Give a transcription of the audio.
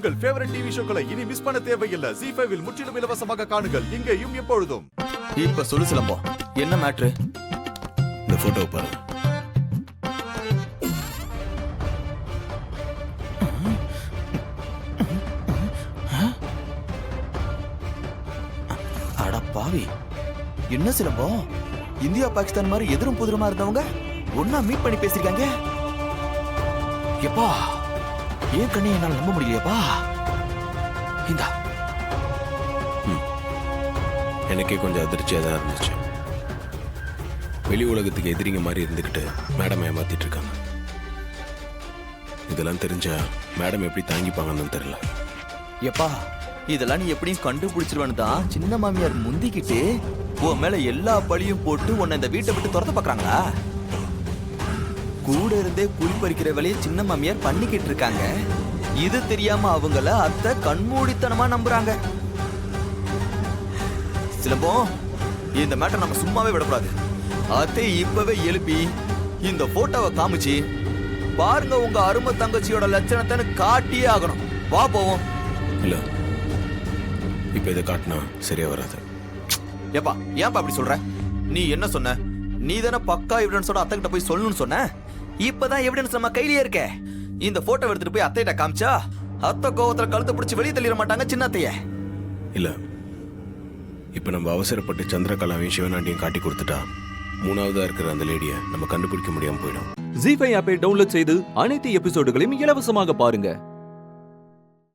உங்கள் favourite TV ஷோக்களை இனி miss பண்ண தேவையில்லை. ZEE5 இல் முற்றிலும் இலவசமாக காணுங்கள். இங்கேயும் எப்பொழுதும். இப்ப சொல்லு சிலம்பம், என்ன மேட்ரு? இந்த போட்டோ பாருங்க. அட பாவி, என்ன சிலம்பம்? இந்தியா பாகிஸ்தான் மாதிரி எதிரும் புதிரமா இருந்தவங்க ஒன்னா மீட் பண்ணி பேசிருக்காங்க. எப்பா, ஏன் கண்ணை என்னால நம்ப முடியலையப்பா. இந்தா. எனக்கே கொஞ்சம் அதிர்ச்சியாக தான் இருந்துச்சு. வெளி உலகத்துக்கு எதிரிங்க மாதிரி இருந்துக்கிட்டு மேடம் ஏமாத்திட்டு இருக்காங்க. இதெல்லாம் தெரிஞ்சா மேடம் எப்படி தாங்கிப்பாங்கன்னு தெரியல. எப்பா, இதெல்லாம் நீ எப்படியும் கண்டுபிடிச்சிருவான்னு தான் சின்ன மாமியார் முந்திக்கிட்டு உன் மேல எல்லா பழியும் போட்டு உன்னை இந்த வீட்டை விட்டு துரத்த பாக்குறாங்களா? கூட இருந்தே குழி பறிக்கிற வேலையை சின்ன மாமியார் பண்ணிக்கிட்டு இருக்காங்க. இது தெரியாம அவங்கள அத்தை கண்மூடித்தனமா நம்புறாங்க. சிலம்பம், இந்த மேட்டர் நம்ம சும்மாவே விடக்கூடாது. அத்தை இப்பவே எழுப்பி இந்த போட்டோவை காமிச்சு பாருங்க, உங்க அருமை தங்கச்சியோட லட்சணத்தை காட்டியே ஆகணும். வா போவோம். இல்ல, இப்ப இதை காட்டினா சரியா வராது. ஏப்பா, ஏன்பா அப்படி சொல்ற? நீ என்ன சொன்ன? நீ தானே பக்கா எவிடன்ஸோட அத்தை கிட்ட போய் சொல்லணும்னு சொன்ன. இப்பதான் எவிடன்ஸ் நம்ம கையிலேயே இருக்க. இந்த போட்டோ எடுத்துட்டு போய் அத்தைகிட்ட காமிச்சா அத்தை கோவத்துல கழுத்தை பிடிச்சி வெளியே தள்ளிட மாட்டாங்க சின்ன அத்தைய. இல்ல, இப்ப நம்ம அவசரப்பட்டு சந்திரகலாவையும் சிவனாண்டியும் காட்டி கொடுத்துட்டா மூணாவதா இருக்கிற அந்த லேடியை நம்ம கண்டுபிடிக்க முடியாம போயிடும். ZEE5 ஆப்பை டவுன்லோட் செய்து அனைத்து எபிசோடுகளையும் இலவசமாக பாருங்க.